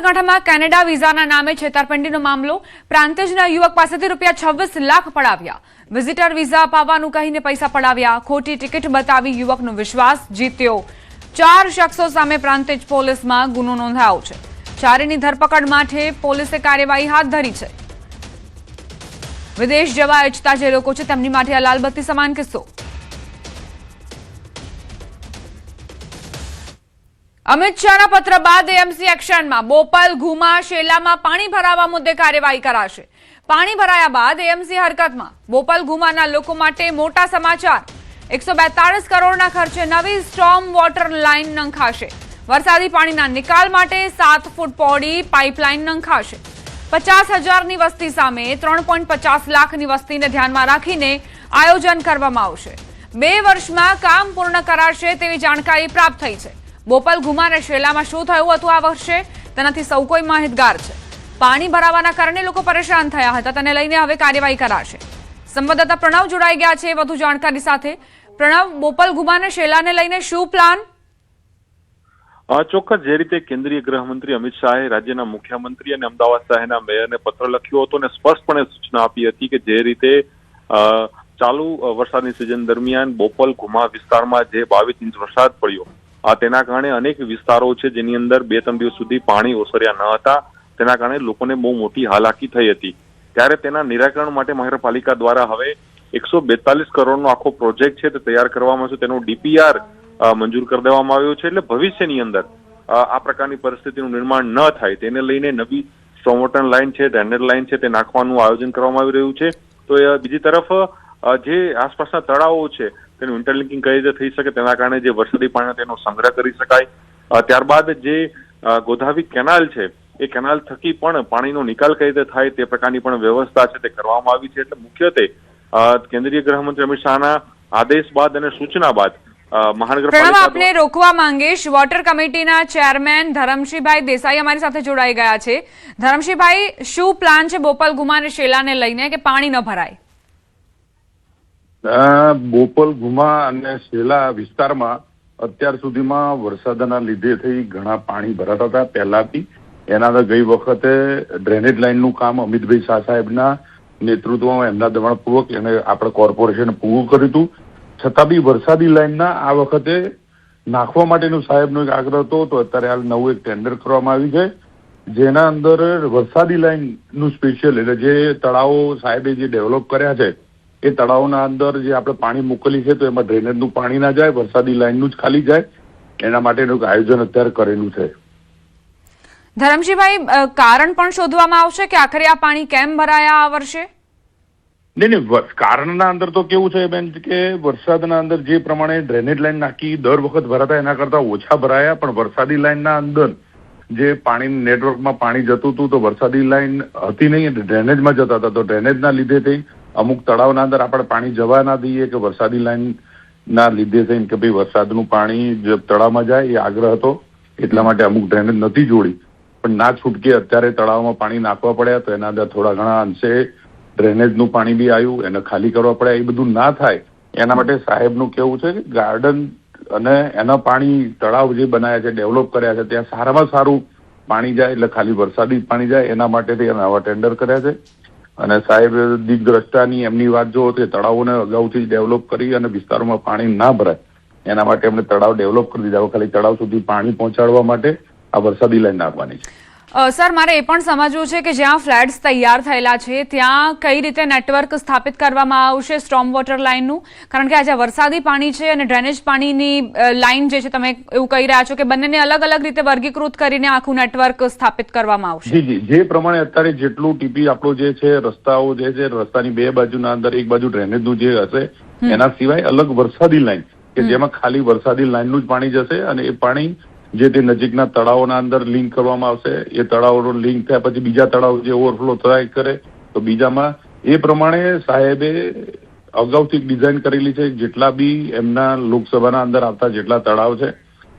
સાબરકાંઠામાં કેનેડા વિઝાના નામે છેતરપિંડીનો મામલો। પ્રાંતિજના યુવક પાસેથી ₹26 લાખ પડાવ્યા। વિઝિટર વિઝા અપાવવાનું કહીને પૈસા પડાવ્યા। ખોટી ટિકિટ બતાવી યુવકનો વિશ્વાસ જીત્યો। 4 શખ્સો સામે પ્રાંતિજ પોલીસમાં ગુનો નોંધાયો છે। ચારેયની ધરપકડ માટે પોલીસે કાર્યવાહી હાથ ધરી છે। વિદેશ જવા ઈચ્છતા જે લોકો છે તેમની માટે આ લાલબત્તી સમાન કિસ્સો। અમિત શાહના પત્ર બાદ એએમસી એક્શનમાં। બોપલ, ઘુમા, શેલામાં પાણી ભરાવા મુદ્દે કાર્યવાહી કરાશે। પાણી ભરાયા બાદ એએમસી હરકતમાં। બોપલ, ઘુમાના લોકો માટે મોટા સમાચાર। 142 કરોડના ખર્ચે નવી સ્ટોર્મ વોટર લાઇન નંખાશે। વરસાદી પાણીના નિકાલ માટે 7 ફૂટ પહોળી પાઇપલાઇન નંખાશે। 50,000ની વસ્તી સામે 3.50 લાખની વસ્તીને ધ્યાનમાં રાખીને આયોજન કરવામાં આવશે। 2 વર્ષમાં કામ પૂર્ણ કરાશે તેવી જાણકારી પ્રાપ્ત થઈ છે। બોપલ, ઘુમા અને શેલામાં શું થયું હતું આ વર્ષે તેનાથી સૌ કોઈ માહિતગાર છે। પાણી ભરાવાના કારણે લોકો પરેશાન થયા હતા, તેને લઈને હવે કાર્યવાહી કરાશે। સંવાદદાતા પ્રણવ જોડાઈ ગયા છે વધુ જાણકારી સાથે। પ્રણવ, બોપલ, ઘુમા અને શેલાને લઈને શું પ્લાન? ચોક્કસ જે રીતે કેન્દ્રીય ગૃહમંત્રી અમિત શાહે રાજ્યના મુખ્યમંત્રી અને અમદાવાદ શહેરના મેયરને પત્ર લખ્યો હતો અને સ્પષ્ટપણે સૂચના આપી હતી કે જે રીતે ચાલુ વરસાદની સિઝન દરમિયાન બોપલ, ઘુમા વિસ્તારમાં જે 22 ઇંચ વરસાદ પડ્યો તેના કારણે અનેક વિસ્તારો છે જેની અંદર 2-3 દિવસ સુધી પાણી ઓસર્યા ન હતા। તેના કારણે લોકોને બહુ મોટી હાલાકી થઈ હતી। ત્યારે તેના નિરાકરણ માટે મહાનગરપાલિકા દ્વારા હવે 142 કરોડનો આખો પ્રોજેક્ટ છે તે તૈયાર કરવામાં છે। તેનો ડીપીઆર મંજૂર કરી દેવામાં આવ્યો છે। એટલે ભવિષ્યની અંદર આ પ્રકારની પરિસ્થિતિનું નિર્માણ ન થાય તેને લઈને નવી સ્ટોર્મ વોટર લાઇન છે, ડ્રેનેજ લાઇન છે તે નાખવાનું આયોજન કરવામાં આવી રહ્યું છે। તો બીજી તરફ જે આસપાસના તળાવો છે તેનું ઇન્ટરલિંકિંગ કઈ રીતે થઈ શકે તેના કારણે જે વરસાદી પાણી તેનો સંગ્રહ કરી શકાય। ત્યારબાદ જે ગોધાવી કેનાલ છે એ કેનાલ થકી પણ પાણીનો નિકાલ કઈ રીતે થાય તે પ્રકારની પણ વ્યવસ્થા છે તે કરવામાં આવી છે। એટલે મુખ્યત્વે કેન્દ્રીય ગૃહમંત્રી અમિત શાહના આદેશ બાદ અને સૂચના બાદ મહાનગરપાલિકા આપને રોકવા માંગીશ। વોટર કમિટીના ચેરમેન ધરમસિંહભાઈ દેસાઈ અમારી સાથે જોડાઈ ગયા છે। ધરમસિંહભાઈ, શું પ્લાન છે બોપલ, ઘુમા અને શેલાને લઈને કે પાણી ન ભરાય? બોપલ, ઘુમા અને શેલા વિસ્તારમાં અત્યાર સુધીમાં વરસાદના લીધે થઈ ઘણા પાણી ભરાતા હતા પહેલાથી। એના ગઈ વખતે ડ્રેનેજ લાઇનનું કામ અમિતભાઈ શાહ સાહેબના નેતૃત્વમાં એમના દબાણપૂર્વક એને આપણે કોર્પોરેશને પૂરું કર્યું હતું। છતાં બી વરસાદી લાઇનના આ વખતે નાખવા માટેનું સાહેબનો એક આગ્રહ હતો, તો અત્યારે હાલ નવું એક ટેન્ડર કરવામાં આવ્યું છે જેના અંદર વરસાદી લાઇનનું સ્પેશિયલ એટલે જે તળાવો સાહેબે જે ડેવલપ કર્યા છે એ તળાવના અંદર જે આપણે પાણી મોકલી છે તો એમાં ડ્રેનેજનું પાણી ના જાય, વરસાદી લાઇનનું જ ખાલી જાય, એના માટેનું આયોજન અત્યારે કરેલું છે। ધરમસિંહભાઈ, કારણ પણ શોધવામાં આવશે કે આખરે આ પાણી કેમ ભરાયા આ વર્ષે? નહીં, કારણના અંદર તો કેવું છે બેન કે વરસાદના અંદર જે પ્રમાણે ડ્રેનેજ લાઇન નાખી દર વખત ભરાતા એના કરતા ઓછા ભરાયા, પણ વરસાદી લાઇનના અંદર જે પાણી નેટવર્કમાં પાણી જતું હતું તો વરસાદી લાઇન હતી નહીં, ડ્રેનેજમાં જતા હતા। તો ડ્રેનેજના લીધે થઈ અમુક તળાવના અંદર આપણે પાણી જવા ના દઈએ કે વરસાદી લાઇન ના લીધે થઈને કે ભાઈ વરસાદનું પાણી તળાવમાં જાય એ આગ્રહ હતો, એટલા માટે અમુક ડ્રેનેજ નથી જોડી, પણ ના છૂટકે અત્યારે તળાવમાં પાણી નાખવા પડ્યા તો એના અંદર થોડા ઘણા અંશે ડ્રેનેજનું પાણી બી આવ્યું, એને ખાલી કરવા પડ્યા। એ બધું ના થાય એના માટે સાહેબનું કેવું છે કે ગાર્ડન અને એના પાણી તળાવ જે બનાવ્યા છે, ડેવલપ કર્યા છે ત્યાં સારામાં સારું પાણી જાય એટલે ખાલી વરસાદી પાણી જાય એના માટેથી નવા ટેન્ડર કર્યા છે। અને સાહેબ દિગ્દ્રષ્ટાની એમની વાત જો તે તળાવોને અગાઉથી ડેવલપ કરી અને વિસ્તારોમાં પાણી ના ભરાય એના માટે એમણે તળાવ ડેવલપ કરી દીધા। ખાલી તળાવ સુધી પાણી પહોંચાડવા માટે આ વરસાદી લાઈન નાખવાની છે। સર, મારે એ પણ સમજવું છે કે જ્યાં ફ્લેટ્સ તૈયાર થયેલા છે ત્યાં કઈ રીતે નેટવર્ક સ્થાપિત કરવામાં આવશે સ્ટોર્મ વોટર લાઇનનું? કારણ કે આજે વરસાદી પાણી છે અને ડ્રેનેજ પાણીની લાઇન જે છે, તમે એવું કહી રહ્યા છો કે બંનેને અલગ અલગ રીતે વર્ગીકૃત કરીને આખું નેટવર્ક સ્થાપિત કરવામાં આવશે? જી, જે પ્રમાણે અત્યારે જેટલું ટીપી આપણો જે છે રસ્તાઓ જે છે રસ્તાની 2 બાજુના અંદર એક બાજુ ડ્રેનેજનું જે હશે એના સિવાય અલગ વરસાદી લાઇન કે જેમાં ખાલી વરસાદી લાઇનનું જ પાણી જશે અને એ પાણી જે તે નજીકના તળાવોના અંદર લિંક કરવામાં આવશે। એ તળાવનો લિંક થયા પછી બીજા તળાવ જે ઓવરફ્લો થાય કરે તો બીજામાં એ પ્રમાણે સાહેબે અગાઉથી ડિઝાઇન કરેલી છે। જેટલા બી એમના લોકસભાના અંદર આવતા જેટલા તળાવ છે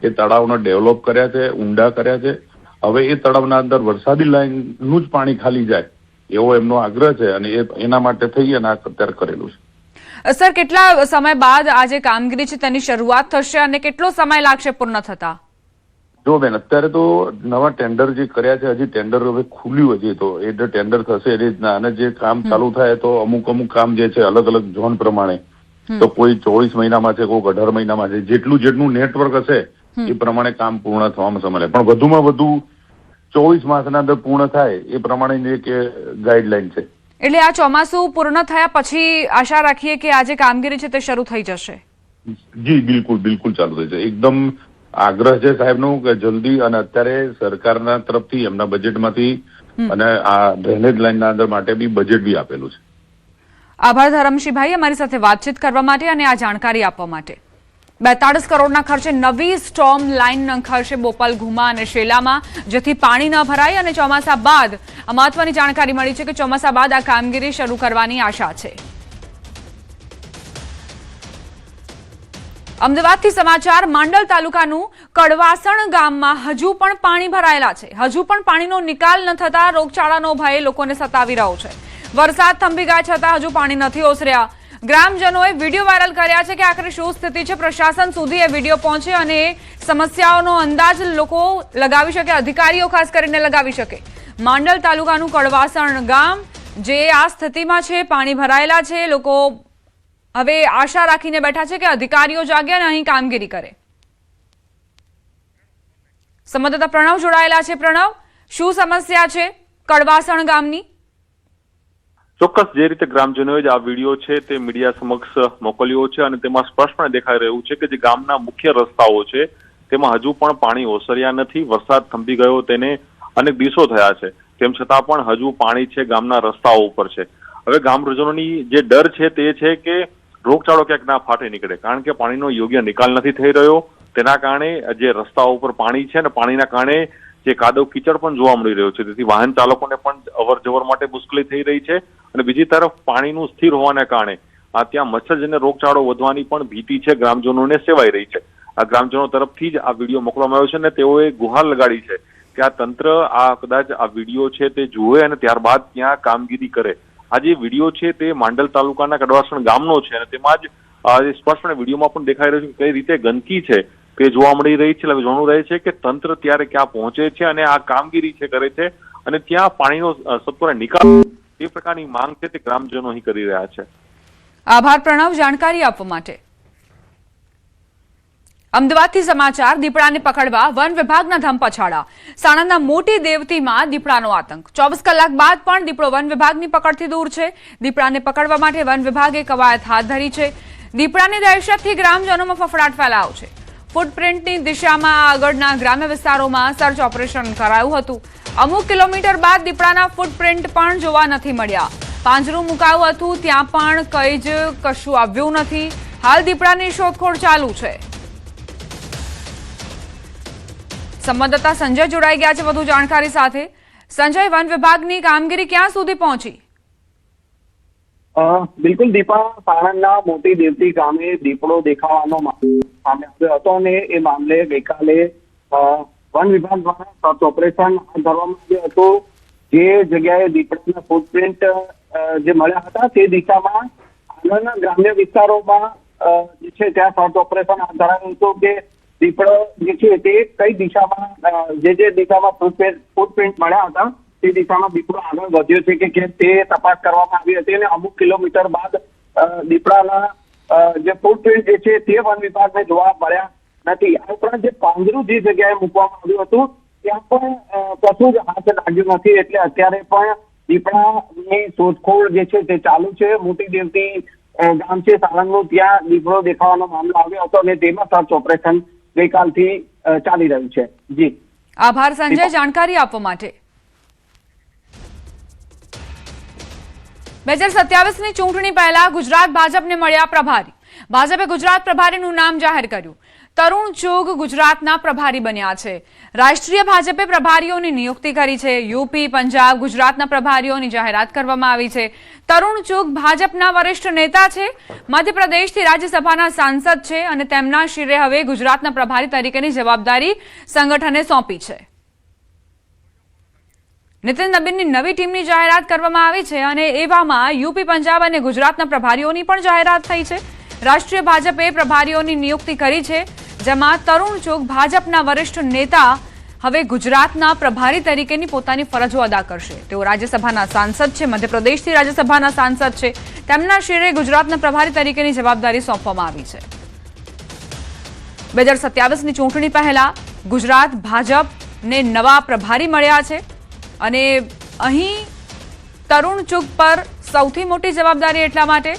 એ તળાવનો ડેવલપ કર્યા છે, ઊંડા કર્યા છે। હવે એ તળાવના અંદર વરસાદી લાઇનનું જ પાણી ખાલી જાય એવો એમનો આગ્રહ છે અને એના માટે થઈ અને આ અત્યારે કરેલું છે। સર, કેટલા સમય બાદ આ જે કામગીરી છે તેની શરૂઆત થશે અને કેટલો સમય લાગશે પૂર્ણ થતા? જો બેન, અત્યારે તો નવા ટેન્ડર જે કર્યા છે, હજી ટેન્ડર હવે ખુલ્યું, હજી તો એ જે ટેન્ડર થશે એ રીતના, અને જે કામ ચાલુ થાય તો અમુક કામ જે છે અલગ અલગ ઝોન પ્રમાણે, તો કોઈ 24 મહિનામાં છે, કોઈ 18 મહિનામાં છે, જેટલું નેટવર્ક હશે એ પ્રમાણે કામ પૂર્ણ થવામાં સમય લાગે, પણ વધુમાં વધુ 24 માસના અંદર પૂર્ણ થાય એ પ્રમાણેની એક ગાઈડલાઈન છે. એટલે આ ચોમાસું પૂર્ણ થયા પછી આશા રાખીએ કે આ જે કામગીરી છે તે શરૂ થઈ જશે. જી બિલકુલ ચાલુ થઈ છે. એકદમ આગ્રહ છે સાહેબનો કે જલ્દી, અને અત્યારે સરકારના તરફથી એમના બજેટમાંથી અને આ ડ્રેનેજ લાઈનના અંદર માટે બી બજેટ બી આપેલું છે. આભાર ધરમશીભાઈ અમારી સાથે વાતચીત કરવા માટે અને આ જાણકારી આપવા માટે. 42 કરોડના ખર્ચે નવી સ્ટોર્મ લાઇન નંખાશે બોપલ, ઘુમા અને શેલામાં, જેથી પાણી ન ભરાય. અને ચોમાસા બાદ આ મહત્વની જાણકારી મળી છે કે ચોમાસા બાદ આ કામગીરી શરૂ કરવાની આશા છે. અમદાવાદથી સમાચાર. માંડલ તાલુકાનું કડવાસણ ગામમાં હજુ પણ પાણી ભરાયેલા છે. હજુ પણ પાણીનો નિકાલ ન થતા રોગચાળાનો ભય લોકોને સતાવી રહ્યો છે. વરસાદ થંભી ગયા છતાં હજુ પાણી નથી ઓસર્યા. ગ્રામજનોએ વિડીયો વાયરલ કર્યા છે કે આખરે શું સ્થિતિ છે, પ્રશાસન સુધી એ વિડીયો પહોંચે અને સમસ્યાઓનો અંદાજ લોકો લગાવી શકે, અધિકારીઓ ખાસ કરીને લગાવી શકે. માંડલ તાલુકાનું કડવાસણ ગામ જે આ સ્થિતિમાં છે, પાણી ભરાયેલા છે. લોકો હવે આશા રાખીને બેઠા છે કે અધિકારીઓ જાગે અને અહીં કામગીરી કરે. સંવાદદાતા પ્રણવ જોડાયેલા છે. પ્રણવ, શું સમસ્યા છે કડવાસણ ગામની? ચોક્કસ જે રીતે ગ્રામજનોએ જ આ વિડીયો છે તે મીડિયા સમક્ષ મોકલ્યો છે અને તેમાં સ્પષ્ટપણે દેખાઈ રહ્યું છે કે જે ગામના મુખ્ય રસ્તાઓ છે તેમાં હજુ પણ પાણી ઓસર્યા નથી. વરસાદ થંભી ગયો તેને અનેક દિવસો થયા છે, તેમ છતાં પણ હજુ પાણી છે ગામના રસ્તાઓ ઉપર છે. હવે ગામજનોની જે ડર છે તે છે કે રોગચાળો ક્યાંક ના ફાટે નીકળે, કારણ કે પાણીનો યોગ્ય નિકાલ નથી થઈ રહ્યો. તેના કારણે જે રસ્તાઓ ઉપર પાણી છે ને પાણીના કારણે જે કાદવ કીચડ પણ જોવા મળી રહ્યો છે, તેથી વાહન ચાલકોને પણ અવર જવર માટે મુશ્કેલી થઈ રહી છે. અને બીજી તરફ પાણીનું સ્થિર હોવાના કારણે ત્યાં મચ્છરજન્ય રોગચાળો વધવાની પણ ભીતિ છે ગ્રામજનોને સેવાઈ રહી છે. આ ગ્રામજનો તરફથી જ આ વિડીયો મોકલવામાં આવ્યો છે અને તેઓએ ગુહાર લગાડી છે કે આ તંત્ર કદાચ આ વિડીયો છે તે જુએ અને ત્યારબાદ ત્યાં કામગીરી કરે. આ જે વિડીયો છે તે માંડલ તાલુકાના કડવાસણ ગામનો છે અને તેમાં જ સ્પષ્ટપણે વિડીયોમાં પણ દેખાઈ રહ્યું છે કઈ રીતે ગંદકી છે તે જોવા મળી રહી છે. હવે જોવાનું રહે છે કે તંત્ર ત્યારે ક્યાં પહોંચે છે અને આ કામગીરી છે કરે છે અને ત્યાં પાણીનો સત્વરે નિકાલ એ પ્રકારની માંગ છે તે ગ્રામજનો અહીં કરી રહ્યા છે. આભાર પ્રણવ જાણકારી આપવા માટે. અમદાવાદથી સમાચાર. દીપડાને પકડવા વન વિભાગના ધમપછાડા. સાણંદના મોટી દેવતીમાં દીપડાનો આતંક. 24 કલાક બાદ પણ દીપડો વન વિભાગની પકડથી દૂર છે. દીપડાને પકડવા માટે વન વિભાગે કવાયત હાથ ધરી છે. દીપડાની દહેશતથી ગ્રામજનોમાં ફફડાટ ફેલાયો છે. ફૂટપ્રિન્ટની દિશામાં આગળના ગ્રામ્ય વિસ્તારોમાં સર્ચ ઓપરેશન કરાયું હતું. અમુક કિલોમીટર બાદ દીપડાના ફૂટપ્રિન્ટ પણ જોવા નથી મળ્યા. પાંજરું મુકાયું હતું, ત્યાં પણ કંઈ જ કશું આવ્યું નથી. હાલ દીપડાની શોધખોળ ચાલુ છે. સંવાદદાતા સંજય જોડાઈ ગયા છે વધુ જાણકારી સાથે. સંજય, વન વિભાગની કામગીરી ક્યાં સુધી પહોંચી? બિલકુલ દીપા, સાણંદના મોટી દેવતી ગામે દીપડો દેખાવાનો સામે આવ્યો હતો અને એ મામલે ગઈકાલે વન વિભાગ દ્વારા સર્ચ ઓપરેશન હાથ ધરવામાં આવ્યું હતું. જે જગ્યાએ દીપડાના ફૂટપ્રિન્ટ જે મળ્યા હતા તે દિશામાં આગળના ગ્રામ્ય વિસ્તારોમાં જે છે ત્યાં સર્ચ ઓપરેશન હાથ ધરાયું હતું કે દીપડો જે છે તે કઈ દિશામાં જે દિશામાં ફૂટપ્રિન્ટ મળ્યા હતા તે દિશામાં દીપડો આગળ વધ્યો છે કે કેમ તે તપાસ કરવામાં આવી હતી અને અમુક કિલોમીટર બાદ દીપડાના જે ફૂટપ્રિન્ટ જે છે તે વન વિભાગને જોવા મળ્યા નથી. આ ઉપરાંત જે પાંજરું જે જગ્યાએ મૂકવામાં આવ્યું હતું ત્યાં પણ કશું જ હાથ લાગ્યું નથી. એટલે અત્યારે પણ દીપડાની શોધખોળ જે છે તે ચાલુ છે. મોટી દેવતી ગામ છે સાણંદનું, ત્યાં દીપડો દેખાવાનો મામલો આવ્યો હતો અને તેમાં સર્ચ ઓપરેશન ગઈકાલથી ચાલી રહ્યું છે. જી આભાર સંજય જાણકારી આપવા માટે. 2027ની ચૂંટણી પહેલા ગુજરાત ભાજપને મળ્યા પ્રભારી. ભાજપે ગુજરાત પ્રભારીનું નામ જાહેર કર્યું. તરુણ ચુગ ગુજરાતના પ્રભારી બન્યા છે. રાષ્ટ્રીય ભાજપે પ્રભારીઓની નિયુક્તિ કરી છે. યુપી, પંજાબ, ગુજરાતના પ્રભારીઓની જાહેરાત કરવામાં આવી છે. તરુણ ચુગ ભાજપના વરિષ્ઠ નેતા છે. મધ્યપ્રદેશથી રાજ્યસભાના સાંસદ છે અને તેમના શિરે હવે ગુજરાતના પ્રભારી તરીકેની જવાબદારી સંગઠને સોંપી છે. નીતિન નબીનની નવી ટીમની જાહેરાત કરવામાં આવી છે અને એવામાં યુપી, પંજાબ અને ગુજરાતના પ્રભારીઓની પણ જાહેરાત થઈ છે. રાષ્ટ્રીય ભાજપે પ્રભારીઓની નિયુક્તિ કરી છે. જેમાં તરુણ ચુગ ભાજપના વરિષ્ઠ નેતા હવે ગુજરાતના પ્રભારી તરીકેની પોતાની ફરજો અદા કરશે। તેઓ રાજ્યસભાના સાંસદ છે, મધ્યપ્રદેશથી રાજ્યસભાના સાંસદ છે। તેમના શિરે ગુજરાતના પ્રભારી તરીકેની જવાબદારી સોંપવામાં આવી છે। 2027ની ચૂંટણી પહેલા ગુજરાત ભાજપને નવા પ્રભારી મળ્યા છે અને અહીં તરુણ ચુગ પર સૌથી મોટી જવાબદારી એટલા માટે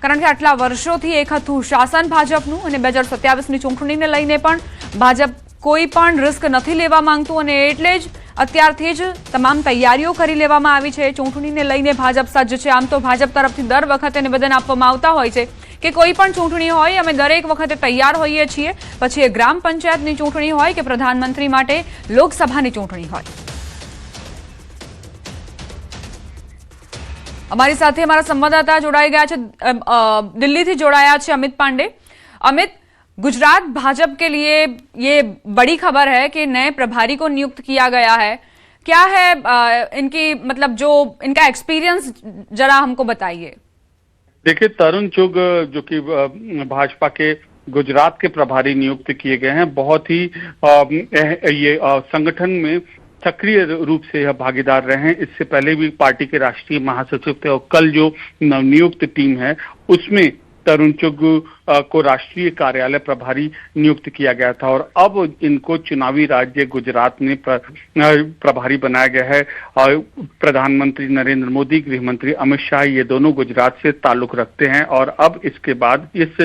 કારણ કે આટલા વર્ષોથી એક હતું શાસન ભાજપનું અને 2027ની ચૂંટણીને લઈને પણ ભાજપ કોઈ પણ રિસ્ક નથી લેવા માંગતું અને એટલે જ અત્યારથી જ તમામ તૈયારીઓ કરી લેવામાં આવી છે। ચૂંટણીને લઈને ભાજપ સજ્જ છે। આમ તો ભાજપ તરફથી દર વખતે નિવેદન આપવામાં આવતા હોય છે કે કોઈ પણ ચૂંટણી હોય અમે દરેક વખતે તૈયાર હોઈએ છીએ, પછી એ ગ્રામ પંચાયતની ચૂંટણી હોય કે પ્રધાનમંત્રી માટે લોકસભાની ચૂંટણી હોય। हमारी साथ हमारा संवाददाता जोड़ाई गया है, दिल्ली थी जोड़ाया है अमित पांडे। अमित, गुजरात भाजपा के लिए ये बड़ी खबर है कि नए प्रभारी को नियुक्त किया गया है। क्या है इनकी मतलब जो इनका एक्सपीरियंस जरा हमको बताइए। देखिए, तरुण चुग जो कि भाजपा के गुजरात के प्रभारी नियुक्त किए गए हैं, बहुत ही ये संगठन में सक्रिय रूप से यह भागीदार रहे हैं। इससे पहले भी पार्टी के राष्ट्रीय महासचिव थे और कल जो नवनियुक्त टीम है उसमें तरुण चुग को राष्ट्रीय कार्यालय प्रभारी नियुक्त किया गया था और अब इनको चुनावी राज्य गुजरात में प्रभारी बनाया गया है। और प्रधानमंत्री नरेंद्र मोदी, गृह मंत्री अमित शाह ये दोनों गुजरात से ताल्लुक रखते हैं और अब इसके बाद इस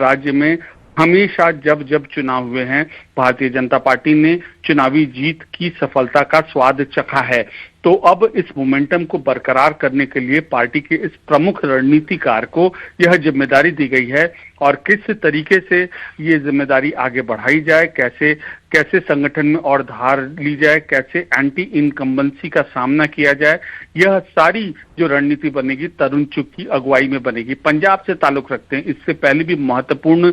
राज्य में हमेशा जब जब चुनाव हुए हैं भारतीय जनता पार्टी ने चुनावी जीत की सफलता का स्वाद चखा है। तो अब इस मोमेंटम को बरकरार करने के लिए पार्टी के इस प्रमुख रणनीतिकार को यह जिम्मेदारी दी गई है और किस तरीके से ये जिम्मेदारी आगे बढ़ाई जाए, कैसे संगठन में और धार ली जाए, कैसे एंटी इनकम्बेंसी का सामना किया जाए, यह सारी जो रणनीति बनेगी तरुण चुग की अगुवाई में बनेगी। पंजाब से ताल्लुक रखते हैं, इससे पहले भी महत्वपूर्ण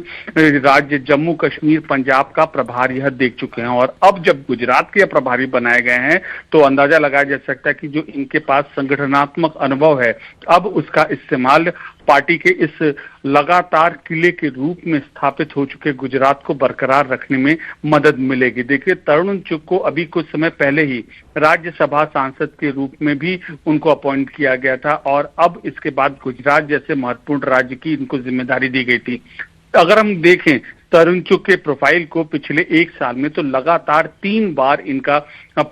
राज्य जम्मू कश्मीर पंजाब का प्रभार यह देख चुके हैं और अब जब गुजरात के प्रभारी बनाए गए हैं तो अंदाजा लगाया जा सकता है कि जो इनके पास संगठनात्मक अनुभव है अब उसका इस्तेमाल पार्टी के इस लगातार किले के रूप में स्थापित हो चुके गुजरात को बरकरार रखने में मदद मिलेगी। देखिए, तरुण चुग को अभी कुछ समय पहले ही राज्यसभा सांसद के रूप में भी उनको अपॉइंट किया गया था और अब इसके बाद गुजरात जैसे महत्वपूर्ण राज्य की इनको जिम्मेदारी दी गई थी। अगर हम देखें तरुण चुग के प्रोफाइल को पिछले एक साल में तो लगातार 3 बार इनका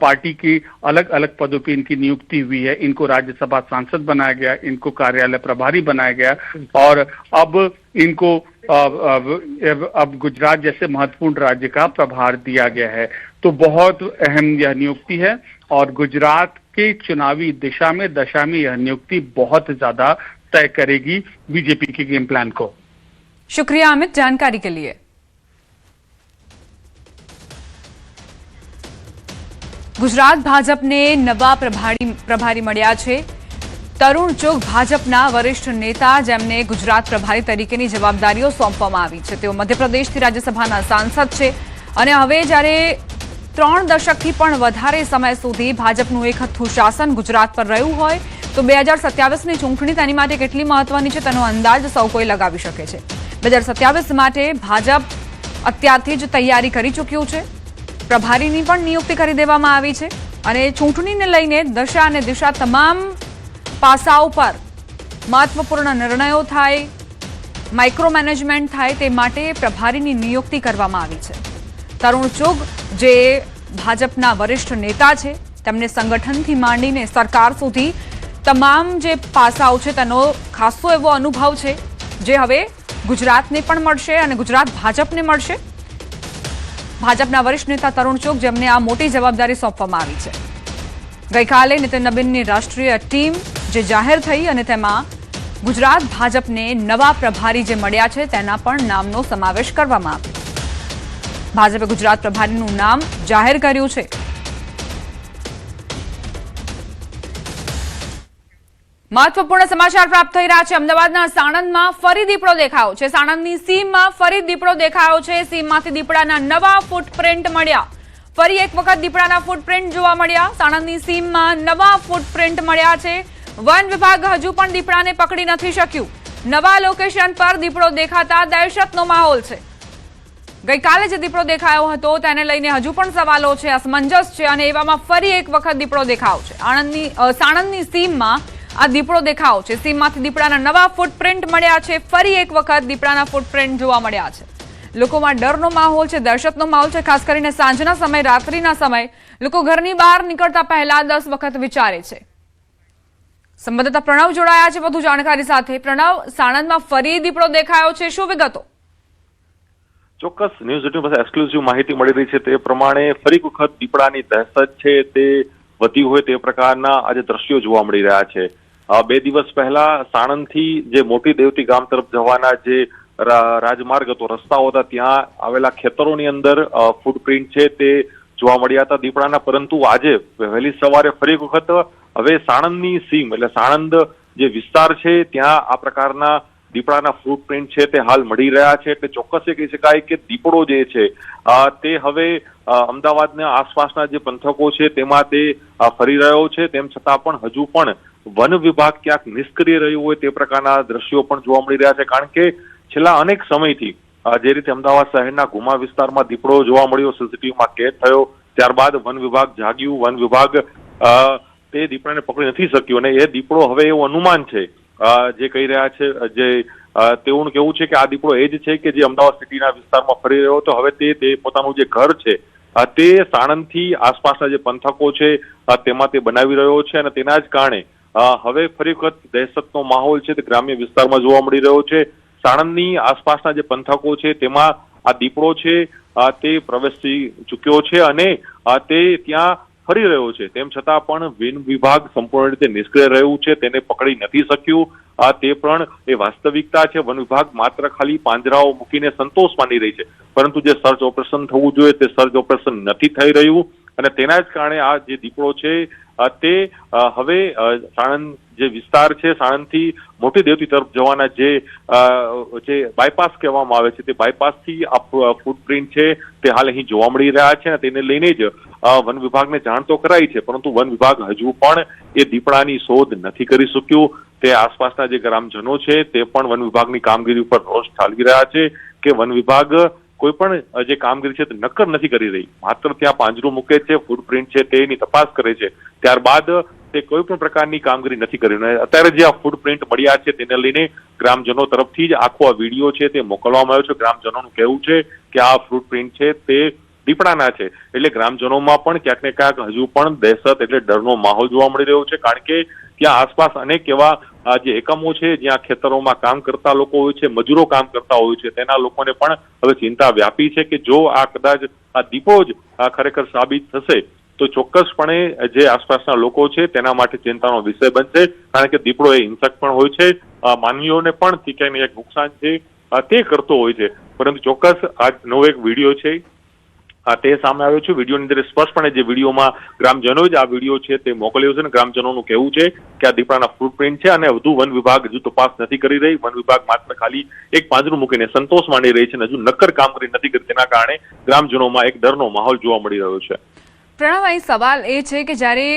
पार्टी की अलग अलग पदों पे इनकी नियुक्ति हुई है। इनको राज्यसभा सांसद बनाया गया, इनको कार्यालय प्रभारी बनाया गया और अब इनको अब गुजरात जैसे महत्वपूर्ण राज्य का प्रभार दिया गया है। तो बहुत अहम यह नियुक्ति है और गुजरात के चुनावी दशा में यह नियुक्ति बहुत ज्यादा तय करेगी बीजेपी के गेम प्लान को। शुक्रिया अमित जानकारी के लिए। गुजरात भाजपने नवा प्रभारी मळ्या छे। तरुण चुग भाजपना वरिष्ठ नेता जेमने गुजरात प्रभारी तरीकेनी जवाबदारीओ सोंपवामां आवी छे। तेओ मध्यप्रदेशथी राज्यसभाना सांसद छे अने हवे ज्यारे 3 दशकथी पण वधारे समय सुधी भाजपनुं एक हथ्थुं शासन गुजरात पर रह्युं होय तो 2027ની ચૂંટણી તેની માટે કેટલી મહત્વની છે તેનો અંદાજ સૌ કોઈ લગાવી શકે છે। 2027 માટે ભાજપ અત્યારથી જ તૈયારી કરી ચૂક્યું છે। પ્રભારીની પણ નિયુક્તિ કરી દેવામાં આવી છે અને ચૂંટણીને લઈને દશા અને દિશા તમામ પાસાઓ પર મહત્વપૂર્ણ નિર્ણયો થાય, માઇક્રો મેનેજમેન્ટ થાય તે માટે પ્રભારીની નિયુક્તિ કરવામાં આવી છે। તરુણ ચુગ જે ભાજપના વરિષ્ઠ નેતા છે તેમને સંગઠનથી માંડીને સરકાર સુધી તમામ જે પાસાઓ છે તેનો ખાસો એવો અનુભવ છે જે હવે ગુજરાતને પણ મળશે અને ગુજરાત ભાજપને મળશે। ભાજપના વરિષ્ઠ નેતા તરુણ ચુગ જેમને આ મોટી જવાબદારી સોંપવામાં આવી છે। ગઈકાલે નીતિન નબીનની રાષ્ટ્રીય ટીમ જે જાહેર થઈ અને તેમાં ગુજરાત ભાજપને નવા પ્રભારી જે મળ્યા છે તેના પણ નામનો સમાવેશ કરવામાં આવ્યો। ભાજપે ગુજરાત પ્રભારીનું નામ જાહેર કર્યું છે। महत्वपूर्ण समाचार प्राप्त थई रह्या छे। अमदावादना साणंदमां फरी दीपड़ो देखायो छे। साणंदनी सीममां फरी दीपड़ो देखायो छे। सीममांथी दीपड़ाना नवा फूटप्रिंट मळ्या। फरी एक वखत दीपड़ाना फूटप्रिंट जोवा मळ्या। साणंदनी सीममां नवा फूटप्रिंट मळ्या छे। वन विभाग हजू पण दीपड़ाने पकड़ी नथी शक्युं। नवा लोकेशन पर दीपड़ो देखाता दहशतनो माहोल छे। ગઈકાલે જે દીપડો દેખાયો હતો તેને લઈને હજુ પણ સવાલો છે, અસમંજસ છે અને એવામાં ફરી એક વખત દીપડો દેખાયો છે. સાણંદની સીમમાં આ દીપડો દેખાયો છે. સીમમાંથી દીપડાના નવા ફૂટપ્રિન્ટ મળ્યા છે. ફરી એક વખત દીપડાના ફૂટપ્રિન્ટ જોવા મળ્યા છે. લોકોમાં ડરનો માહોલ છે, દહેશતનો માહોલ છે. ખાસ કરીને સાંજના સમય, રાત્રિના સમય લોકો ઘરની બહાર નીકળતા પહેલા 10 વખત વિચારે છે. સંવાદદાતા પ્રણવ જોડાયા છે વધુ જાણકારી સાથે. પ્રણવ, સાણંદમાં ફરી દીપડો દેખાયો છે, શું વિગતો? ચોક્કસ ન્યૂઝ 18 પાસે એક્સક્લુઝિવ માહિતી મળી રહી છે તે પ્રમાણે ફરી વખત દીપડાની દહેશત છે તે વધી હોય તે પ્રકારના આજે દ્રશ્યો જોવા મળી રહ્યા છે. 2 દિવસ પહેલા સાણંદથી જે મોટી દેવતી ગામ તરફ જવાના જે રાજમાર્ગ હતો, રસ્તાઓ હતા, ત્યાં આવેલા ખેતરોની અંદર ફૂટપ્રિન્ટ છે તે જોવા મળ્યા હતા દીપડાના. પરંતુ આજે વહેલી સવારે ફરી વખત હવે સાણંદની સીમ એટલે સાણંદ જે વિસ્તાર છે ત્યાં આ પ્રકારના દીપડાના ફૂટપ્રિન્ટ છે તે હાલ મળી રહ્યા છે. એટલે ચોક્કસ એ કહી શકાય કે દીપડો જે છે તે હવે અમદાવાદના આસપાસના જે પંથકો છે તેમાં તે ફરી રહ્યો છે. તેમ છતાં પણ હજુ પણ વન વિભાગ ક્યાંક નિષ્ક્રિય રહ્યું હોય તે પ્રકારના દ્રશ્યો પણ જોવા મળી રહ્યા છે. કારણ કે છેલ્લા અનેક સમયથી જે રીતે અમદાવાદ શહેરના ગુમા વિસ્તારમાં દીપડો જોવા મળ્યો, સીસીટીવીમાં કેદ થયો, ત્યારબાદ વન વિભાગ જાગ્યું, વન વિભાગ તે દીપડાને પકડી નથી શક્યું અને એ દીપડો હવે એવું અનુમાન છે જે કહી રહ્યા છે, જે તેઓનું કેવું છે કે આ દીપડો એ જ છે કે જે અમદાવાદ સિટીના વિસ્તારમાં ફરી રહ્યો હતો. હવે તે પોતાનું જે ઘર છે તે સાણંદથી આસપાસના જે પંથકો છે તેમાં તે બનાવી રહ્યો છે અને તેના જ કારણે હવે ફરી વખત દહેશતનો માહોલ છે તે ગ્રામ્ય વિસ્તારમાં જોવા મળી રહ્યો છે. સાણંદની આસપાસના જે પંથકો છે તેમાં આ દીપડો છે તે પ્રવેશી ચૂક્યો છે અને તે ત્યાં ફરી રહ્યો છે. તેમ છતાં પણ વન વિભાગ સંપૂર્ણ રીતે નિષ્ક્રિય રહ્યું છે, તેને પકડી નથી શક્યું. તે પણ એ વાસ્તવિકતા છે. વન વિભાગ માત્ર ખાલી પાંજરાઓ મૂકીને સંતોષ માની રહી છે, પરંતુ જે સર્ચ ઓપરેશન થવું જોઈએ તે સર્ચ ઓપરેશન નથી થઈ રહ્યું અને તેના જ કારણે આ જે દીપડો છે તે હવે સાણંદ જે વિસ્તાર છે, સાણંદથી મોટી દેવતી તરફ જવાના જે બાયપાસ કહેવામાં આવે છે તે બાયપાસથી આ ફૂટપ્રિન્ટ છે તે હાલ અહીં જોવા મળી રહ્યા છે અને તેને લઈને જ વન વિભાગને જાણ તો કરાઈ છે, પરંતુ વન વિભાગ હજુ પણ એ દીપડાની શોધ નથી કરી શક્યું. તે આસપાસના જે ગ્રામજનો છે તે પણ વન વિભાગની કામગીરી ઉપર રોષ ઠાલવી રહ્યા છે કે વન વિભાગ કોઈ પણ જે કામગીરી છે તે નક્કર નથી કરી રહી. માત્ર ત્યાં પાંજરું મૂકે છે, ફૂટપ્રિન્ટ છે તેની તપાસ કરે છે, ત્યારબાદ તે કોઈ પણ પ્રકારની કામગીરી નથી કરી. અત્યારે જે આ ફૂટપ્રિન્ટ મળ્યા છે તેને લઈને ગ્રામજનો તરફથી જ આખો આ વિડીયો છે તે મોકલવામાં આવ્યો છે. ગ્રામજનોનું કહેવું છે કે આ ફૂટપ્રિન્ટ છે તે દીપડાના છે. એટલે ગ્રામજનોમાં પણ ક્યાંક ને ક્યાંક હજુ પણ દહેશત એટલે ડરનો માહોલ જોવા મળી રહ્યો છે. કારણ કે ત્યાં આસપાસ અનેક એવા જે એકમો છે જ્યાં ખેતરોમાં કામ કરતા લોકો હોય છે, મજૂરો કામ કરતા હોય છે, તેના લોકોને પણ હવે ચિંતા વ્યાપી છે કે જો આ કદાચ આ દીપડો જ ખરેખર સાબિત થશે તો ચોક્કસપણે જે આસપાસના લોકો છે તેના માટે ચિંતાનો વિષય બનશે. કારણ કે દીપડો એ હિંસક પણ હોય છે, માનવીઓને પણ ક્યાંક ને ક્યાંક નુકસાન છે તે કરતો હોય છે. પરંતુ ચોક્કસ આ નવો એક વિડીયો છે તે સામે આવ્યો છે. વિડીયોની અંદર સ્પષ્ટપણે જે વિડીયોમાં ગ્રામજનોએ જ આ વિડીયો છે તે મોકલ્યો છે અને ગ્રામજનોનું કહેવું છે કે આ દીપડાના ફૂટપ્રિન્ટ છે અને વધુ વન વિભાગ હજુ તપાસ નથી કરી રહી. વન વિભાગ માત્ર ખાલી એક પાંજરું મૂકીને સંતોષ માની રહી છે અને હજુ નક્કર કામગીરી નથી કરી. તેના કારણે ગ્રામજનોમાં એક ડરનો માહોલ જોવા મળી રહ્યો છે. પ્રણવ, અહીં સવાલ એ છે કે જ્યારે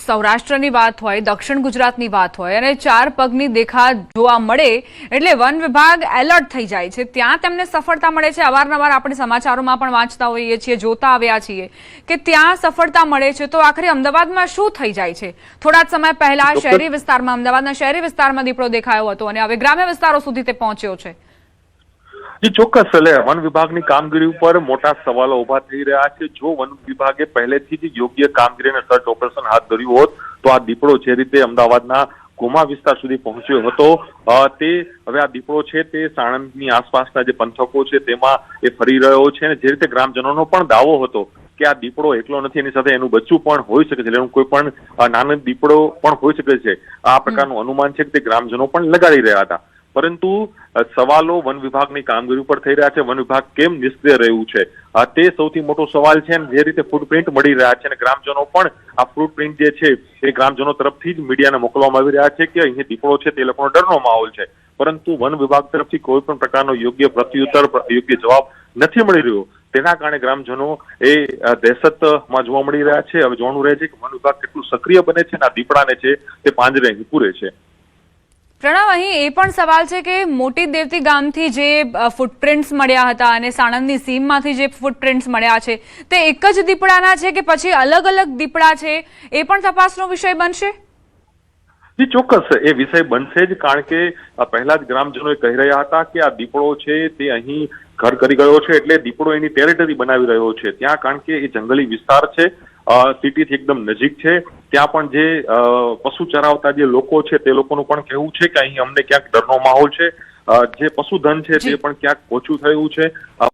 સૌરાષ્ટ્રની વાત હોય, દક્ષિણ ગુજરાતની વાત હોય અને 4 પગની દેખા જોવા મળે એટલે વન વિભાગ એલર્ટ થઈ જાય છે. ત્યાં તેમને સફળતા મળે છે. અવારનવાર આપણે સમાચારોમાં પણ વાંચતા હોઈએ છીએ, જોતા આવ્યા છીએ કે ત્યાં સફળતા મળે છે. તો આખરે અમદાવાદમાં શું થઈ જાય છે? થોડા જ સમય પહેલા શહેરી વિસ્તારમાં, અમદાવાદના શહેરી વિસ્તારમાં દીપડો દેખાયો હતો અને હવે ગ્રામ્ય વિસ્તારો સુધી તે પહોંચ્યો છે. ચોક્કસ. એટલે વન વિભાગની કામગીરી ઉપર મોટા સવાલો ઉભા થઈ રહ્યા છે. જો વન વિભાગે પહેલેથી જ યોગ્ય કામગીરી અને સર્ચ ઓપરેશન હાથ ધર્યું હોત તો આ દીપડો જે રીતે અમદાવાદના ગુમા વિસ્તાર સુધી પહોંચ્યો હતો તે હવે આ દીપડો છે તે સાણંદની આસપાસના જે પંથકો છે તેમાં એ ફરી રહ્યો છે અને જે રીતે ગ્રામજનોનો પણ દાવો હતો કે આ દીપડો એકલો નથી, એની સાથે એનું બચ્ચું પણ હોઈ શકે છે, એનું કોઈ પણ નાનો દીપડો પણ હોઈ શકે છે. આ પ્રકારનું અનુમાન છે કે તે ગ્રામજનો પણ લગાડી રહ્યા હતા. પરંતુ સવાલો વન વિભાગની કામગીરી ઉપર થઈ રહ્યા છે. વન વિભાગ કેમ નિષ્ક્રિય રહ્યું છે તે સૌથી મોટો સવાલ છે. જે રીતે ફૂટપ્રિન્ટ મળી રહ્યા છે અને ગ્રામજનો પણ આ ફૂટપ્રિન્ટ જે છે એ ગ્રામજનો તરફથી જ મીડિયાને મોકલવામાં આવી રહ્યા છે કે અહીં દીપડો છે તે લોકોનો ડરનો માહોલ છે. પરંતુ વન વિભાગ તરફથી કોઈ પણ પ્રકારનો યોગ્ય પ્રત્યુત્તર, યોગ્ય જવાબ નથી મળી રહ્યો. તેના કારણે ગ્રામજનો એ દહેશતમાં જોવા મળી રહ્યા છે. હવે જોવાનું રહે છે કે વન વિભાગ કેટલું સક્રિય બને છે અને આ દીપડાને છે તે પાંજરે અહીં પૂરે છે. પ્રણવ, અહીં એ પણ સવાલ છે કે મોટી દેવતી ગામથી જે ફૂટપ્રિન્ટ્સ મળ્યા હતા અને સાણંદની સીમમાંથી જે ફૂટપ્રિન્ટ્સ મળ્યા છે તે એક જ દીપડાના છે કે પછી અલગ અલગ દીપડા છે, એ પણ તપાસનો વિષય બનશે? જી ચોક્કસ એ વિષય બનશે જ, કારણ કે પહેલા જ ગ્રામજનો કહી રહ્યા હતા કે આ દીપડો છે તે અહીં ઘર કરી ગયો છે, એટલે દીપડો એની ટેરેટરી બનાવી રહ્યો છે ત્યાં, કારણ કે એ જંગલી વિસ્તાર છે, સિટીથી એકદમ નજીક છે. ત્યાં પણ જે પશુ ચરાવતા જે લોકો છે તે લોકોનું પણ કહેવું છે કે અહીં અમને ક્યાંક ડરનો માહોલ છે, જે પશુધન છે તે પણ ક્યાંક ઓછું થયું છે.